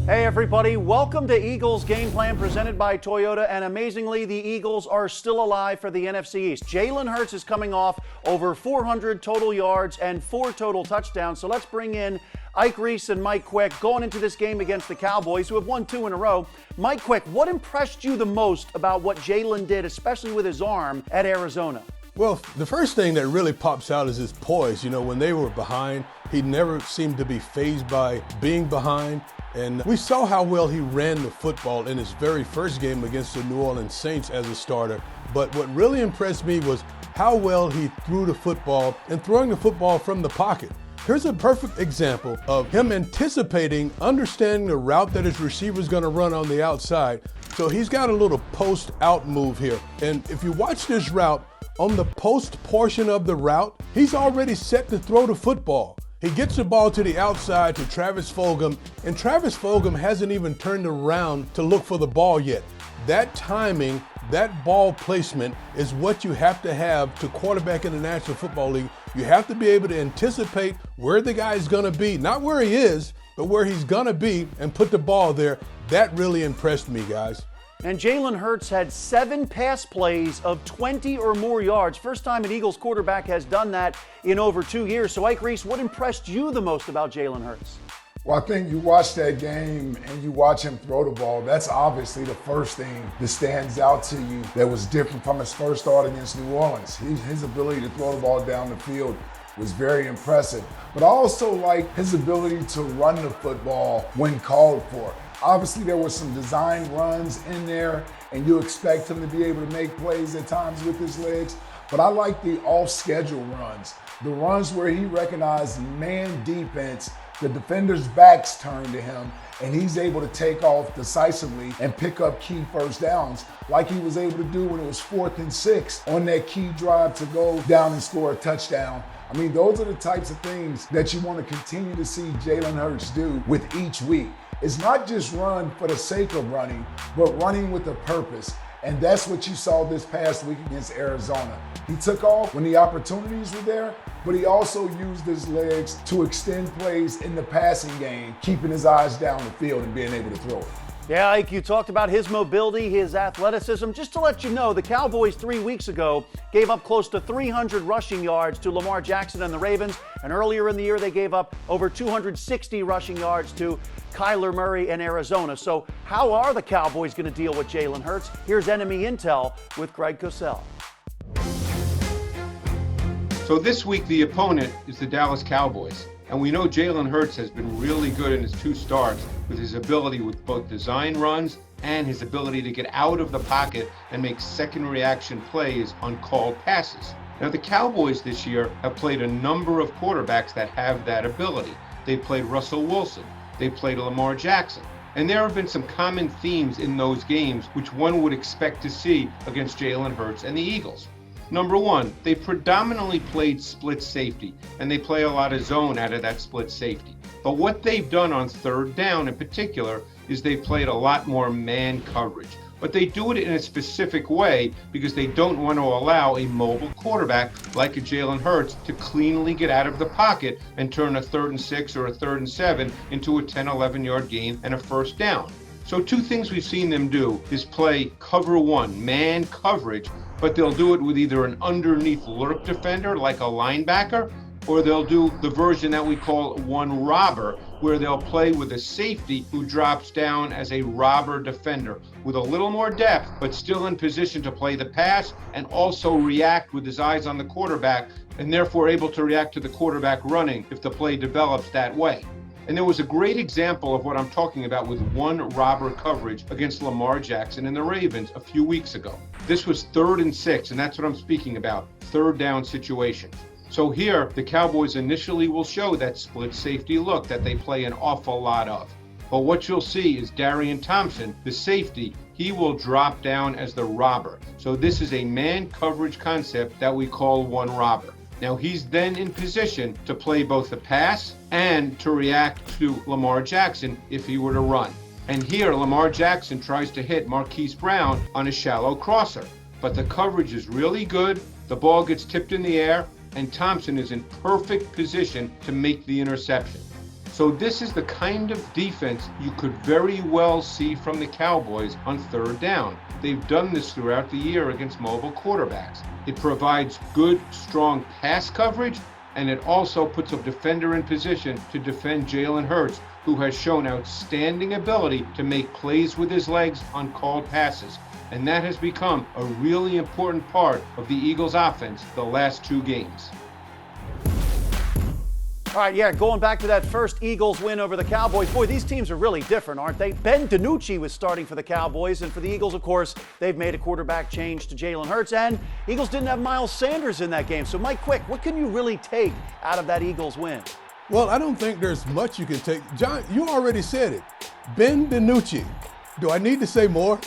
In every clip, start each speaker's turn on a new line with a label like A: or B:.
A: Hey everybody, welcome to Eagles Game Plan presented by Toyota, and amazingly the Eagles are still alive for the NFC East. Jalen Hurts is coming off over 400 total yards and 4 total touchdowns, so let's bring in Ike Reese and Mike Quick going into this game against the Cowboys, who have won 2 in a row. Mike Quick, what impressed you the most about what Jalen did, especially with his arm at Arizona?
B: Well, the first thing that really pops out is his poise. You know, when they were behind, he never seemed to be fazed by being behind. And we saw how well he ran the football in his very first game against the New Orleans Saints as a starter. But what really impressed me was how well he threw the football and throwing the football from the pocket. Here's a perfect example of him anticipating, understanding the route that his receiver is going to run on the outside. So he's got a little post out move here. And if you watch this route, on the post portion of the route, he's already set to throw the football. He gets the ball to the outside to Travis Fulgham, and Travis Fulgham hasn't even turned around to look for the ball yet. That timing, that ball placement is what you have to quarterback in the National Football League. You have to be able to anticipate where the guy's gonna be, not where he is, but where he's gonna be, and put the ball there. That really impressed me, guys.
A: And Jalen Hurts had 7 pass plays of 20 or more yards. First time an Eagles quarterback has done that in over 2 years. So, Ike Reese, what impressed you the most about Jalen Hurts?
C: Well, I think you watch that game and you watch him throw the ball. That's obviously the first thing that stands out to you that was different from his first start against New Orleans. His ability to throw the ball down the field was very impressive. But I also like his ability to run the football when called for. Obviously, there were some design runs in there, and you expect him to be able to make plays at times with his legs. But I like the off-schedule runs, the runs where he recognized man defense, the defender's backs turn to him, and he's able to take off decisively and pick up key first downs, like he was able to do when it was 4th and 6 on that key drive to go down and score a touchdown. I mean, those are the types of things that you want to continue to see Jalen Hurts do with each week. It's not just run for the sake of running, but running with a purpose. And that's what you saw this past week against Arizona. He took off when the opportunities were there, but he also used his legs to extend plays in the passing game, keeping his eyes down the field and being able to throw it.
A: Yeah, Ike, you talked about his mobility, his athleticism. Just to let you know, the Cowboys 3 weeks ago gave up close to 300 rushing yards to Lamar Jackson and the Ravens. And earlier in the year, they gave up over 260 rushing yards to Kyler Murray in Arizona. So how are the Cowboys going to deal with Jalen Hurts? Here's Enemy Intel with Greg Cosell.
D: So this week, the opponent is the Dallas Cowboys. And we know Jalen Hurts has been really good in his 2 starts with his ability with both design runs and his ability to get out of the pocket and make second reaction plays on called passes. Now, the Cowboys this year have played a number of quarterbacks that have that ability. They played Russell Wilson. They played Lamar Jackson. And there have been some common themes in those games which one would expect to see against Jalen Hurts and the Eagles. Number one, they predominantly played split safety, and they play a lot of zone out of that split safety. But what they've done on 3rd down in particular is they've played a lot more man coverage. But they do it in a specific way because they don't want to allow a mobile quarterback like a Jalen Hurts to cleanly get out of the pocket and turn a 3rd and 6 or a 3rd and 7 into a 10, 11-yard gain and a first down. So 2 things we've seen them do is play cover 1, man coverage, but they'll do it with either an underneath lurk defender like a linebacker, or they'll do the version that we call one robber, where they'll play with a safety who drops down as a robber defender with a little more depth, but still in position to play the pass and also react with his eyes on the quarterback, and therefore able to react to the quarterback running if the play develops that way. And there was a great example of what I'm talking about with one robber coverage against Lamar Jackson and the Ravens a few weeks ago. This was 3rd and 6, and that's what I'm speaking about, 3rd down situation. So here, the Cowboys initially will show that split safety look that they play an awful lot of. But what you'll see is Darian Thompson, the safety, he will drop down as the robber. So this is a man coverage concept that we call one robber. Now he's then in position to play both the pass and to react to Lamar Jackson if he were to run. And here Lamar Jackson tries to hit Marquise Brown on a shallow crosser. But the coverage is really good. The ball gets tipped in the air. and Thompson is in perfect position to make the interception. So this is the kind of defense you could very well see from the Cowboys on third down. They've done this throughout the year against mobile quarterbacks. It provides good, strong pass coverage, and it also puts a defender in position to defend Jalen Hurts, who has shown outstanding ability to make plays with his legs on called passes. And that has become a really important part of the Eagles' offense the last 2 games.
A: All right, yeah, going back to that first Eagles win over the Cowboys. Boy, these teams are really different, aren't they? Ben DiNucci was starting for the Cowboys, and for the Eagles, of course, they've made a quarterback change to Jalen Hurts, and Eagles didn't have Miles Sanders in that game. So, Mike Quick, what can you really take out of that Eagles win?
B: Well, I don't think there's much you can take. John, you already said it. Ben DiNucci. Do I need to say more?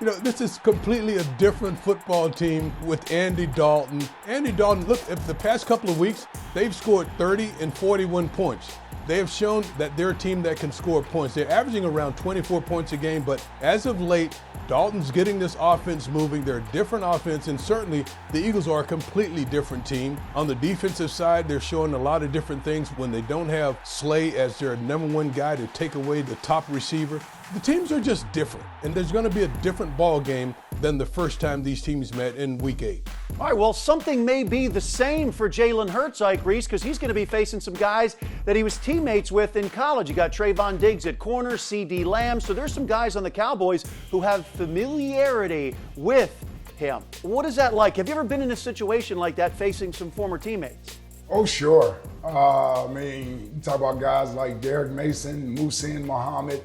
B: You know, this is completely a different football team with Andy Dalton. Andy Dalton, look, if the past couple of weeks, they've scored 30 and 41 points. They have shown that they're a team that can score points. They're averaging around 24 points a game, but as of late, Dalton's getting this offense moving. They're a different offense, and certainly the Eagles are a completely different team. On the defensive side, they're showing a lot of different things when they don't have Slay as their number 1 guy to take away the top receiver. The teams are just different, and there's going to be a different ball game than the first time these teams met in Week 8.
A: All right, well, something may be the same for Jalen Hurts, Ike Reese, because he's going to be facing some guys that he was teammates with in college. You got Trayvon Diggs at corner, C.D. Lamb, so there's some guys on the Cowboys who have familiarity with him. What is that like? Have you ever been in a situation like that facing some former teammates?
C: Oh, sure. I mean, you talk about guys like Derek Mason, Muhsin Muhammad,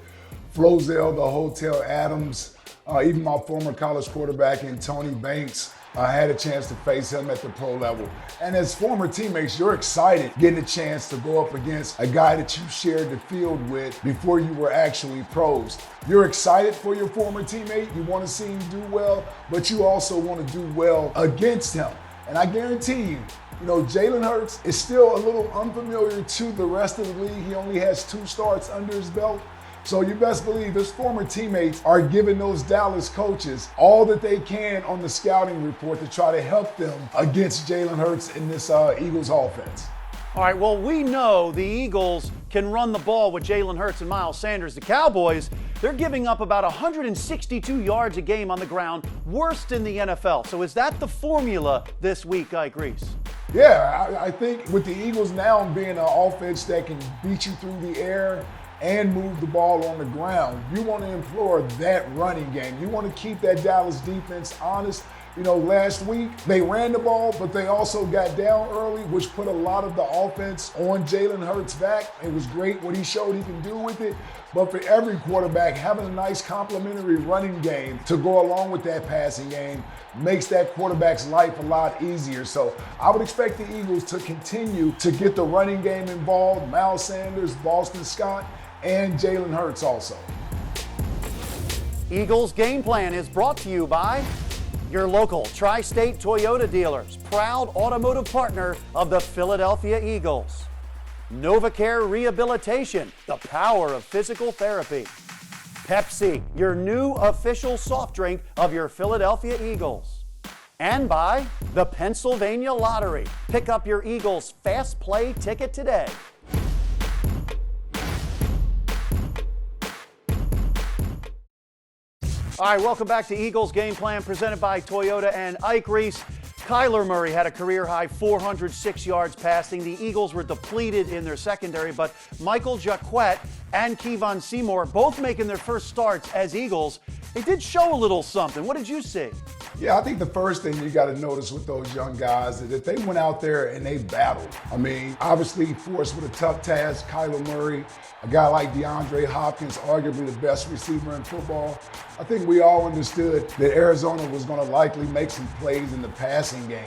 C: Flozell, the Hotel Adams, even my former college quarterback in Tony Banks. I had a chance to face him at the pro level. And as former teammates, you're excited getting a chance to go up against a guy that you shared the field with before you were actually pros. You're excited for your former teammate. You want to see him do well, but you also want to do well against him. And I guarantee you, Jalen Hurts is still a little unfamiliar to the rest of the league. He only has 2 starts under his belt. So you best believe his former teammates are giving those Dallas coaches all that they can on the scouting report to try to help them against Jalen Hurts in this Eagles offense.
A: All right, well, we know the Eagles can run the ball with Jalen Hurts and Miles Sanders. The Cowboys, they're giving up about 162 yards a game on the ground, worst in the NFL. So is that the formula this week, Ike Reese?
C: Yeah, I think with the Eagles now being an offense that can beat you through the air and move the ball on the ground, you want to employ that running game. You want to keep that Dallas defense honest. Last week they ran the ball, but they also got down early, which put a lot of the offense on Jalen Hurts' back. It was great what he showed he can do with it. But for every quarterback, having a nice complementary running game to go along with that passing game makes that quarterback's life a lot easier. So I would expect the Eagles to continue to get the running game involved. Miles Sanders, Boston Scott, and Jalen Hurts also.
A: Eagles Game Plan is brought to you by your local Tri-State Toyota dealers, proud automotive partner of the Philadelphia Eagles. NovaCare Rehabilitation, the power of physical therapy. Pepsi, your new official soft drink of your Philadelphia Eagles. And by the Pennsylvania Lottery. Pick up your Eagles Fast Play ticket today. All right, welcome back to Eagles Game Plan presented by Toyota and Ike Reese. Kyler Murray had a career-high 406 yards passing. The Eagles were depleted in their secondary, but Michael Jacquet and Kevon Seymour both making their first starts as Eagles. They did show a little something. What did you see?
C: Yeah, I think the first thing you got to notice with those young guys is that they went out there and they battled. I mean, obviously forced with a tough task. Kyler Murray, a guy like DeAndre Hopkins, arguably the best receiver in football. I think we all understood that Arizona was going to likely make some plays in the passing game.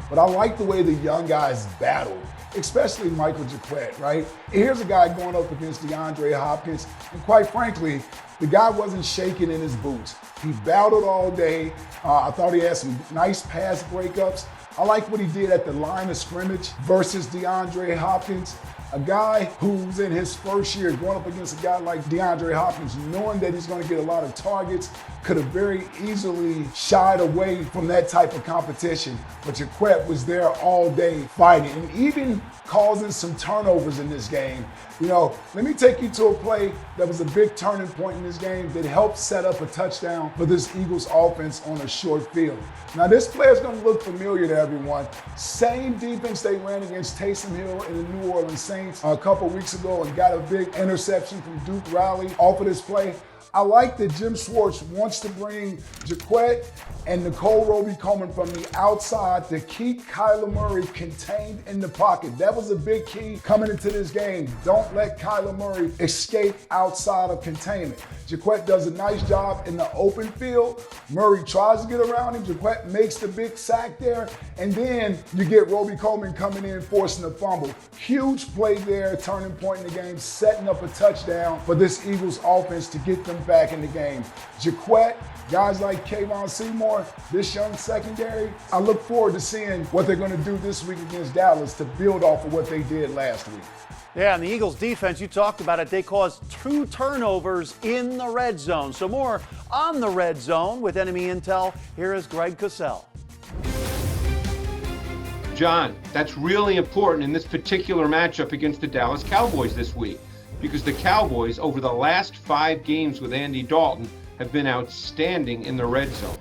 C: But I like the way the young guys battled, especially Michael Jacquet, right? Here's a guy going up against DeAndre Hopkins, and quite frankly, the guy wasn't shaking in his boots. He battled all day. I thought he had some nice pass breakups. I like what he did at the line of scrimmage versus DeAndre Hopkins. A guy who's in his first year going up against a guy like DeAndre Hopkins, knowing that he's going to get a lot of targets, could have very easily shied away from that type of competition. But Jaquette was there all day fighting and even causing some turnovers in this game. You know, let me take you to a play that was a big turning point in this game that helped set up a touchdown for this Eagles offense on a short field. Now, this play is going to look familiar to everyone. Same defense they ran against Taysom Hill and the New Orleans Saints a couple weeks ago and got a big interception from Duke Riley off of this play. I like that Jim Schwartz wants to bring Jaquette and Nicole Roby-Coleman from the outside to keep Kyler Murray contained in the pocket. That was a big key coming into this game. Don't let Kyler Murray escape outside of containment. Jaquette does a nice job in the open field. Murray tries to get around him. Jaquette makes the big sack there. And then you get Roby-Coleman coming in, forcing a fumble. Huge play there, turning point in the game, setting up a touchdown for this Eagles offense to get them back in the game. Jaquette, guys like Kayvon Seymour, this young secondary, I look forward to seeing what they're going to do this week against Dallas to build off of what they did last week.
A: Yeah, and the Eagles defense, you talked about it, they caused 2 turnovers in the red zone. So more on the red zone with enemy intel. Here is Greg Cosell.
D: John, that's really important in this particular matchup against the Dallas Cowboys this week, because the Cowboys, over the last 5 games with Andy Dalton, have been outstanding in the red zone.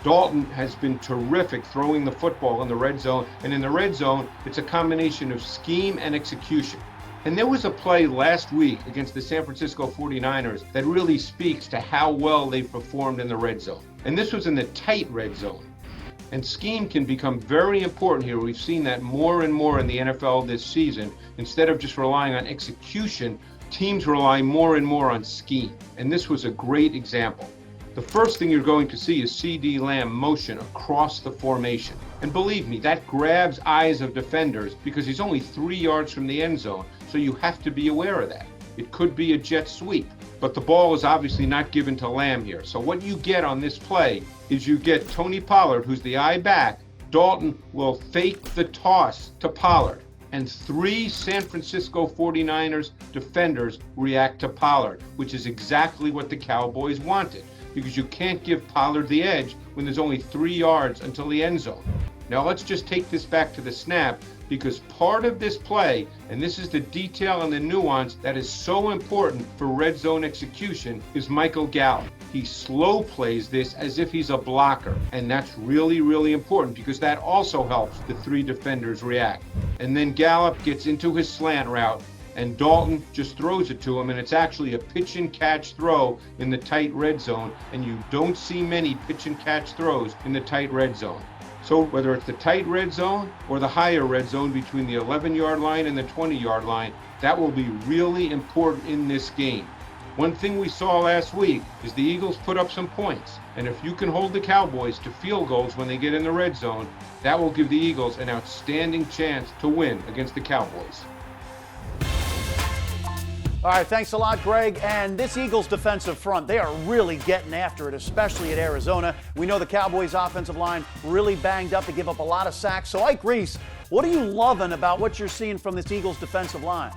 D: Dalton has been terrific throwing the football in the red zone, and in the red zone, it's a combination of scheme and execution. And there was a play last week against the San Francisco 49ers that really speaks to how well they've performed in the red zone. And this was in the tight red zone. And scheme can become very important here. We've seen that more and more in the NFL this season. Instead of just relying on execution, teams rely more and more on scheme. And this was a great example. The first thing you're going to see is CeeDee Lamb motion across the formation. And believe me, that grabs eyes of defenders because he's only 3 yards from the end zone, so you have to be aware of that. It could be a jet sweep, but the ball is obviously not given to Lamb here. So what you get on this play is you get Tony Pollard, who's the eye back. Dalton will fake the toss to Pollard, and 3 San Francisco 49ers defenders react to Pollard, which is exactly what the Cowboys wanted, because you can't give Pollard the edge when there's only 3 yards until the end zone. Now let's just take this back to the snap, because part of this play, and this is the detail and the nuance that is so important for red zone execution, is Michael Gallup. He slow plays this as if he's a blocker, and that's really, really important because that also helps the 3 defenders react. And then Gallup gets into his slant route, and Dalton just throws it to him, and it's actually a pitch and catch throw in the tight red zone, and you don't see many pitch and catch throws in the tight red zone. So whether it's the tight red zone or the higher red zone between the 11-yard line and the 20-yard line, that will be really important in this game. One thing we saw last week is the Eagles put up some points, and if you can hold the Cowboys to field goals when they get in the red zone, that will give the Eagles an outstanding chance to win against the Cowboys.
A: All right, thanks a lot, Greg. And this Eagles defensive front, they are really getting after it, especially at Arizona. We know the Cowboys offensive line really banged up to give up a lot of sacks. So, Ike Reese, what are you loving about what you're seeing from this Eagles defensive line?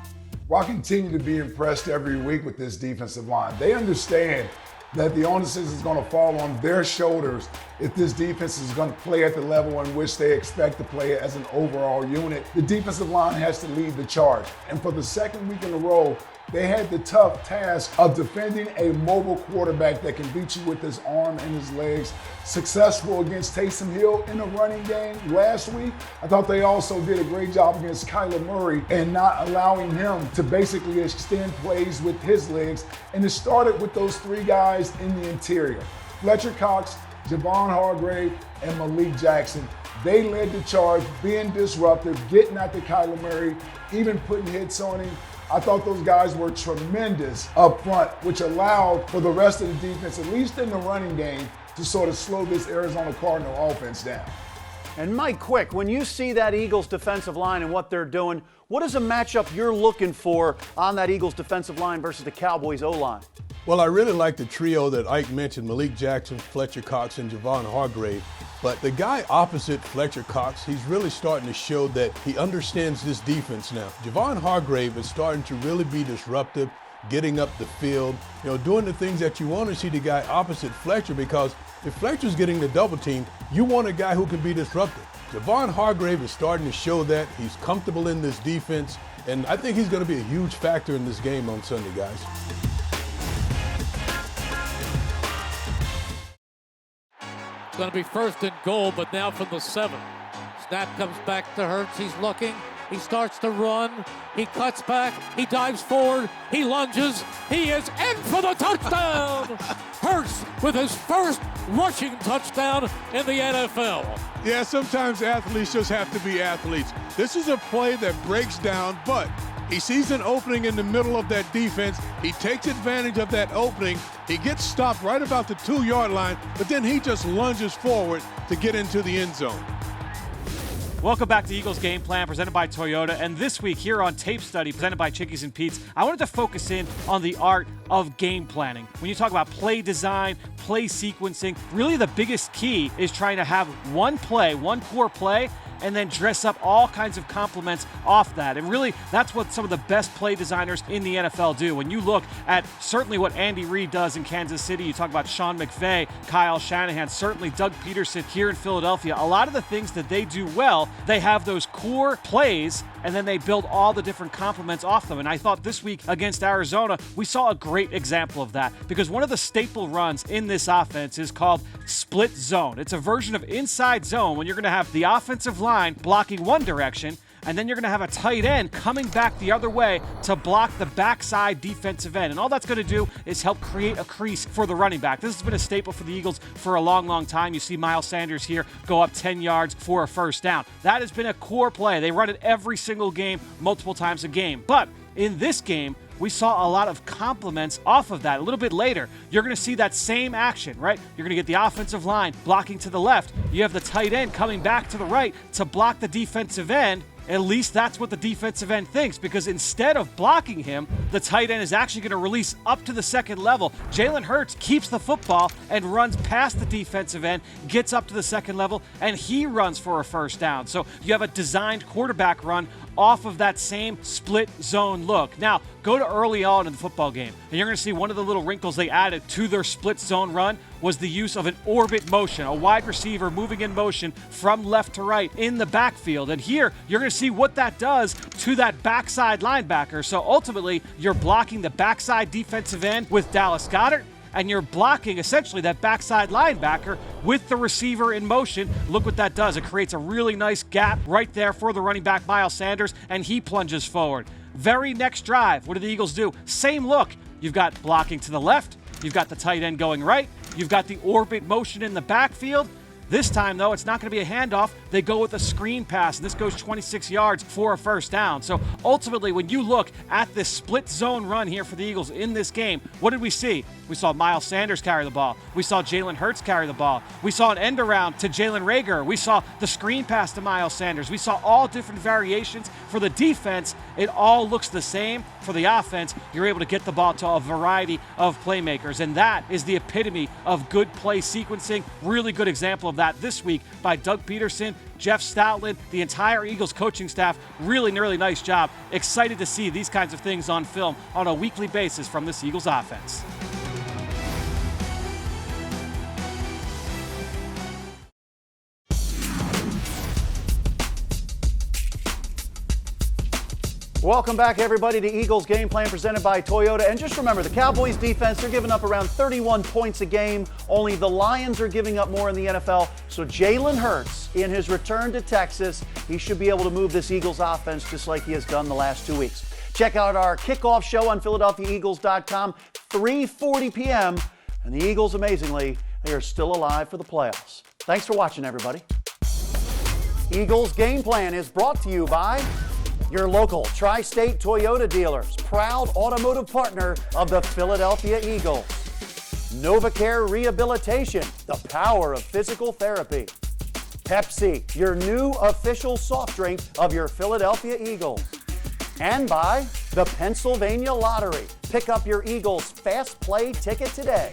C: Well, I continue to be impressed every week with this defensive line. They understand that the onus is going to fall on their shoulders if this defense is going to play at the level in which they expect to play as an overall unit. The defensive line has to lead the charge. And for the second week in a row, they had the tough task of defending a mobile quarterback that can beat you with his arm and his legs. Successful against Taysom Hill in the running game last week. I thought they also did a great job against Kyler Murray and not allowing him to basically extend plays with his legs. And it started with those 3 guys in the interior. Fletcher Cox, Javon Hargrave, and Malik Jackson. They led the charge, being disruptive, getting at the Kyler Murray, even putting hits on him. I thought those guys were tremendous up front, which allowed for the rest of the defense, at least in the running game, to sort of slow this Arizona Cardinal offense down.
A: And Mike, quick, when you see that Eagles defensive line and what they're doing, what is a matchup you're looking for on that Eagles defensive line versus the Cowboys O-line?
B: Well, I really like the trio that Ike mentioned, Malik Jackson, Fletcher Cox, and Javon Hargrave. But the guy opposite Fletcher Cox, he's really starting to show that he understands this defense now. Javon Hargrave is starting to really be disruptive, getting up the field, doing the things that you want to see the guy opposite Fletcher, because if Fletcher's getting the double team, you want a guy who can be disruptive. Javon Hargrave is starting to show that. He's comfortable in this defense, and I think he's going to be a huge factor in this game on Sunday, guys.
E: It's going to be 1st and goal, but now from the 7. Snap comes back to Hurts. He's looking. He starts to run. He cuts back. He dives forward. He lunges. He is in for the touchdown. Hurts with his first rushing touchdown in the NFL.
F: Yeah, sometimes athletes just have to be athletes. This is a play that breaks down, but he sees an opening in the middle of that defense. He takes advantage of that opening. He gets stopped right about the 2-yard line, but then he just lunges forward to get into the end zone.
G: Welcome back to Eagles Game Plan, presented by Toyota. And this week here on Tape Study, presented by Chickies and Pete's, I wanted to focus in on the art of game planning. When you talk about play design, play sequencing, really the biggest key is trying to have one play, one core play, and then dress up all kinds of complements off that. And really, that's what some of the best play designers in the NFL do. When you look at certainly what Andy Reid does in Kansas City, you talk about Sean McVay, Kyle Shanahan, certainly Doug Peterson here in Philadelphia. A lot of the things that they do well, they have those core plays, and then they build all the different complements off them. And I thought this week against Arizona, we saw a great example of that, because one of the staple runs in this offense is called split zone. It's a version of inside zone when you're going to have the offensive line blocking one direction, and then you're going to have a tight end coming back the other way to block the backside defensive end. And all that's going to do is help create a crease for the running back. This has been a staple for the Eagles for a long, long time. You see Miles Sanders here go up 10 yards for a first down. That has been a core play. They run it every single game, multiple times a game. But in this game, we saw a lot of compliments off of that. A little bit later, you're going to see that same action, right? You're going to get the offensive line blocking to the left. You have the tight end coming back to the right to block the defensive end. At least that's what the defensive end thinks, because instead of blocking him, the tight end is actually going to release up to the second level. Jalen Hurts keeps the football and runs past the defensive end, gets up to the second level, and he runs for a first down. So you have a designed quarterback run off of that same split zone look. Now, go to early on in the football game, and you're going to see one of the little wrinkles they added to their split zone run was the use of an orbit motion, a wide receiver moving in motion from left to right in the backfield. And here, you're going to see what that does to that backside linebacker. So ultimately, you're blocking the backside defensive end with Dallas Goedert, and you're blocking essentially that backside linebacker with the receiver in motion. Look what that does. It creates a really nice gap right there for the running back, Miles Sanders, and he plunges forward. Very next drive, what do the Eagles do? Same look. You've got blocking to the left. You've got the tight end going right. You've got the orbit motion in the backfield. This time, though, it's not going to be a handoff. They go with a screen pass, and this goes 26 yards for a first down. So ultimately, when you look at this split zone run here for the Eagles in this game, what did we see? We saw Miles Sanders carry the ball. We saw Jalen Hurts carry the ball. We saw an end around to Jalen Reagor. We saw the screen pass to Miles Sanders. We saw all different variations. For the defense, it all looks the same. For the offense, you're able to get the ball to a variety of playmakers, and that is the epitome of good play sequencing. Really good example of that this week by Doug Peterson, Jeff Stoutland, the entire Eagles coaching staff. Really nice job. Excited to see these kinds of things on film on a weekly basis from this Eagles offense.
A: Welcome back, everybody, to Eagles Game Plan presented by Toyota. And just remember, the Cowboys defense, they're giving up around 31 points a game. Only the Lions are giving up more in the NFL. So Jalen Hurts, in his return to Texas, he should be able to move this Eagles offense just like he has done the last 2 weeks. Check out our kickoff show on PhiladelphiaEagles.com, 3:40 p.m. And the Eagles, amazingly, they are still alive for the playoffs. Thanks for watching, everybody. Eagles Game Plan is brought to you by your local Tri-State Toyota dealers, proud automotive partner of the Philadelphia Eagles. NovaCare Rehabilitation, the power of physical therapy. Pepsi, your new official soft drink of your Philadelphia Eagles. And by the Pennsylvania Lottery. Pick up your Eagles Fast Play ticket today.